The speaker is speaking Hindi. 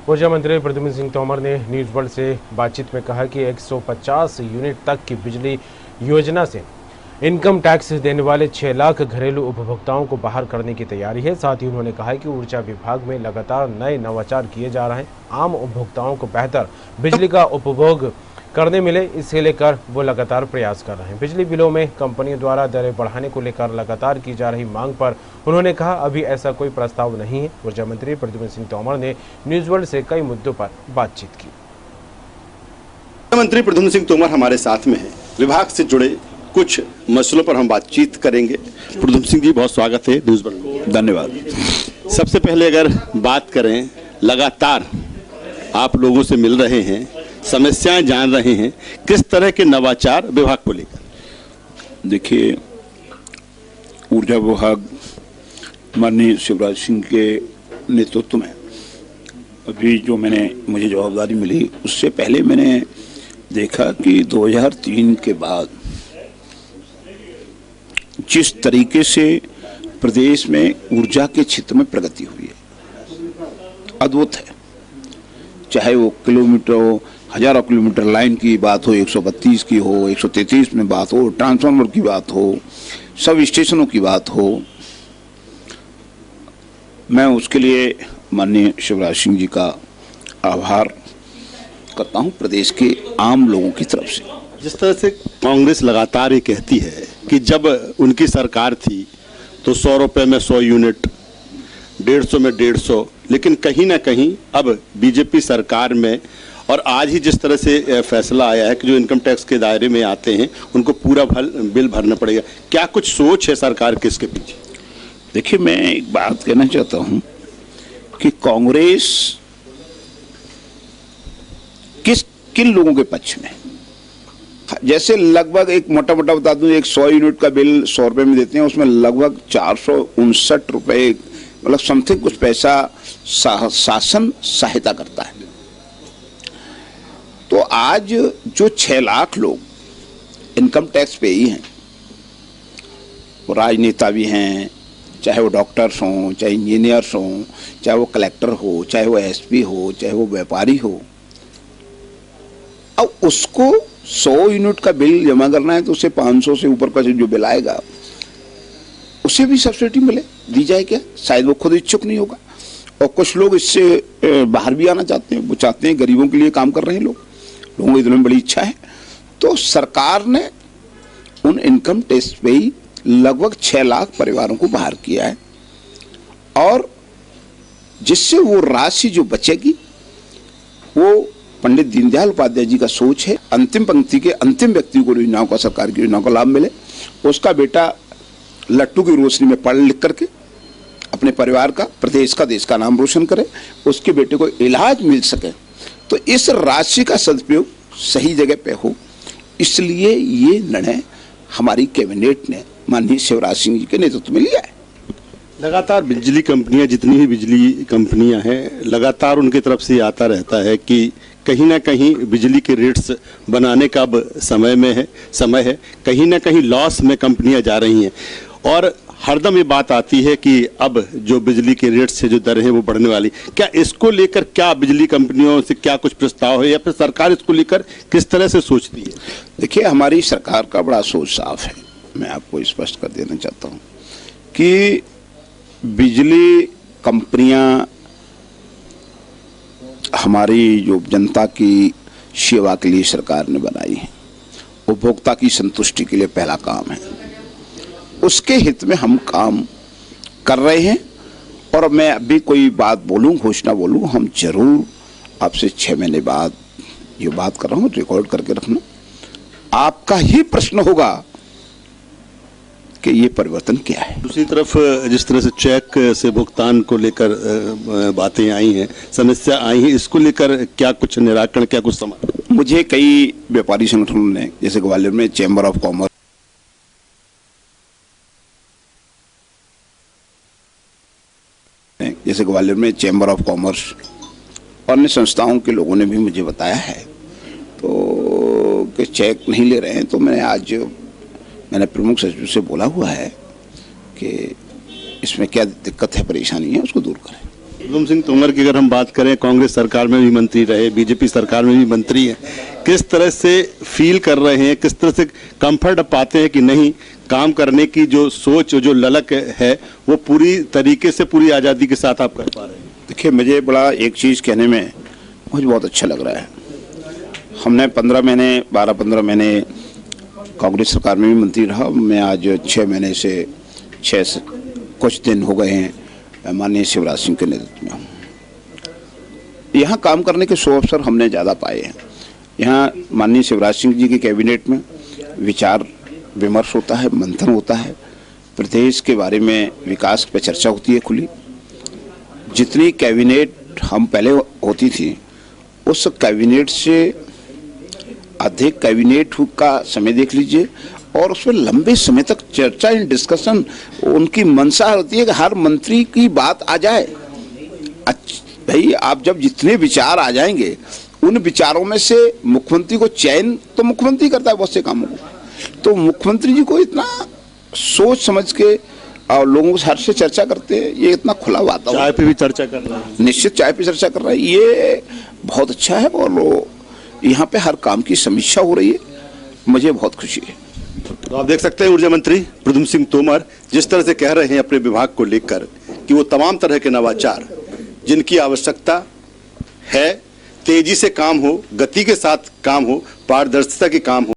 ऊर्जा मंत्री प्रद्युम्न सिंह तोमर ने न्यूज वर्ल्ड से बातचीत में कहा कि 150 यूनिट तक की बिजली योजना से इनकम टैक्स देने वाले 6 लाख घरेलू उपभोक्ताओं को बाहर करने की तैयारी है। साथ ही उन्होंने कहा कि ऊर्जा विभाग में लगातार नए नवाचार किए जा रहे हैं। आम उपभोक्ताओं को बेहतर बिजली का उपभोग करने मिले, इसे लेकर वो लगातार प्रयास कर रहे हैं। बिजली बिलों में कंपनियों द्वारा दरें बढ़ाने को लेकर लगातार की जा रही मांग पर उन्होंने कहा, अभी ऐसा कोई प्रस्ताव नहीं है। ऊर्जा मंत्री प्रद्युम्न सिंह तोमर ने न्यूज वर्ल्ड से कई मुद्दों पर बातचीत की। मंत्री प्रद्युम्न सिंह तोमर हमारे साथ में है। विभाग से जुड़े कुछ मसलों पर हम बातचीत करेंगे। प्रद्युम्न सिंह जी, बहुत स्वागत है न्यूज वर्ल्ड में। धन्यवाद। सबसे पहले अगर बात करें, लगातार आप लोगों से मिल रहे हैं, समस्याएं जान रहे हैं, किस तरह के नवाचार विभाग को लेकर? देखिए, ऊर्जा विभाग माननीय शिवराज सिंह के नेतृत्व में अभी जो मुझे जवाबदारी मिली, उससे पहले मैंने देखा कि 2003 के बाद जिस तरीके से प्रदेश में ऊर्जा के क्षेत्र में प्रगति हुई है, अद्भुत है। चाहे वो किलोमीटर हो, हजारों किलोमीटर लाइन की बात हो, 132 की हो, 133 में बात हो, ट्रांसफार्मर की बात हो, सब स्टेशनों की बात हो। मैं उसके लिए माननीय शिवराज सिंह जी का आभार करता हूं प्रदेश के आम लोगों की तरफ से। जिस तरह से कांग्रेस लगातार ये कहती है कि जब उनकी सरकार थी तो 100 रुपए में 100 यूनिट, 150 में 150, लेकिन कहीं ना कहीं अब बीजेपी सरकार में और आज ही जिस तरह से फैसला आया है कि जो इनकम टैक्स के दायरे में आते हैं उनको पूरा बिल भरना पड़ेगा। क्या कुछ सोच है सरकार की इसके पीछे? देखिए, मैं एक बात कहना चाहता हूं कि कांग्रेस किन लोगों के पक्ष में, जैसे लगभग एक मोटा मोटा बता दूं, एक 100 यूनिट का बिल 100 रुपए में देते हैं, उसमें लगभग 459 रुपए मतलब समथिंग कुछ पैसा शासन सहायता करता है। तो आज जो 6 लाख लोग इनकम टैक्स पे ही हैं, वो राजनेता भी हैं, चाहे वो डॉक्टर्स हों, चाहे इंजीनियर्स हों, चाहे वो कलेक्टर हो, चाहे वो एसपी हो, चाहे वो व्यापारी हो। अब उसको 100 यूनिट का बिल जमा करना है तो उसे 500 से ऊपर का जो बिल आएगा उसे भी सब्सिडी दी जाए क्या? शायद वो खुद इच्छुक नहीं होगा। और कुछ लोग इससे बाहर भी आना चाहते हैं, वो चाहते हैं, गरीबों के लिए काम कर रहे हैं लोगों की दिलों में बड़ी इच्छा है। तो सरकार ने उन इनकम टैक्स पे ही लगभग 6 लाख परिवारों को बाहर किया है, और जिससे वो राशि जो बचेगी वो पंडित दीनदयाल उपाध्याय जी का सोच है, अंतिम पंक्ति के अंतिम व्यक्ति को योजनाओं का, सरकार की योजनाओं का लाभ मिले, उसका बेटा लट्टू की रोशनी में पढ़ लिख करके अपने परिवार का, प्रदेश का, देश का नाम रोशन करे, उसके बेटे को इलाज मिल सके। तो इस राशि का सदुपयोग सही जगह पे हो, इसलिए ये निर्णय हमारी कैबिनेट ने माननीय शिवराज सिंह जी के नेतृत्व में लिया है। लगातार बिजली कंपनियां, जितनी भी बिजली कंपनियां हैं, लगातार उनकी तरफ से आता रहता है कि कहीं ना कहीं बिजली के रेट्स बनाने का अब समय है, कहीं ना कहीं लॉस में कंपनियां जा रही हैं, और हरदम ये बात आती है कि अब जो बिजली के रेट से जो दर है वो बढ़ने वाली। क्या इसको लेकर क्या बिजली कंपनियों से क्या कुछ प्रस्ताव है, या फिर सरकार इसको लेकर किस तरह से सोचती है? देखिए, हमारी सरकार का बड़ा सोच साफ है। मैं आपको स्पष्ट कर देना चाहता हूं कि बिजली कंपनियां हमारी जो जनता की सेवा के लिए सरकार ने बनाई है, उपभोक्ता की संतुष्टि के लिए पहला काम है, उसके हित में हम काम कर रहे हैं। और मैं अभी कोई बात बोलूं, घोषणा बोलूं, हम जरूर आपसे 6 महीने बाद ये बात कर रहा हूं, रिकॉर्ड करके रखना। आपका ही प्रश्न होगा कि ये परिवर्तन क्या है। दूसरी तरफ जिस तरह से चेक से भुगतान को लेकर बातें आई हैं, समस्या आई है, इसको लेकर क्या कुछ निराकरण, क्या कुछ समाधान? मुझे कई व्यापारी संगठनों ने, जैसे ग्वालियर में चैम्बर ऑफ कॉमर्स, और अन्य संस्थाओं के लोगों ने भी मुझे बताया है तो कि चेक नहीं ले रहे हैं। तो मैंने प्रमुख सचिव से बोला हुआ है कि इसमें क्या दिक्कत है, परेशानी है, उसको दूर करें। प्रद्युम्न सिंह तोमर की अगर हम बात करें, कांग्रेस सरकार में भी मंत्री रहे, बीजेपी सरकार में भी मंत्री हैं, किस तरह से फील कर रहे हैं, किस तरह से कंफर्ट पाते हैं कि नहीं काम करने की जो सोच जो ललक है वो पूरी तरीके से पूरी आज़ादी के साथ आप कर पा रहे हैं? देखिए, मुझे बड़ा एक चीज़ कहने में मुझे बहुत अच्छा लग रहा है। हमने 12-15 महीने कांग्रेस सरकार में भी मंत्री रहा। मैं आज 6 महीने से कुछ दिन हो गए हैं माननीय शिवराज सिंह के नेतृत्व में हूँ। यहाँ काम करने के 100 अवसर हमने ज़्यादा पाए हैं। यहाँ माननीय शिवराज सिंह जी की कैबिनेट में विचार विमर्श होता है, मंथन होता है, प्रदेश के बारे में विकास पर चर्चा होती है खुली। जितनी कैबिनेट हम पहले होती थी उस कैबिनेट से अधिक कैबिनेट का समय देख लीजिए, और उसमें लंबे समय तक चर्चा एंड डिस्कशन, उनकी मंशा होती है कि हर मंत्री की बात आ जाए। भाई, आप जब जितने विचार आ जाएंगे उन विचारों में से मुख्यमंत्री को चयन तो मुख्यमंत्री करता है बहुत से कामों को, तो मुख्यमंत्री जी को इतना सोच समझ के और लोगों के साथ से चर्चा करते हैं। ये इतना खुला वातावरण, चाय पे भी चर्चा कर रहे हैं, निश्चित चाय पे चर्चा कर रहा है, ये बहुत अच्छा है। और यहाँ पे हर काम की समीक्षा हो रही है, मुझे बहुत खुशी है। तो आप देख सकते हैं ऊर्जा मंत्री प्रद्युम्न सिंह तोमर जिस तरह से कह रहे हैं अपने विभाग को लेकर कि वो तमाम तरह के नवाचार जिनकी आवश्यकता है, तेजी से काम हो, गति के साथ काम हो, पारदर्शिता के काम हो।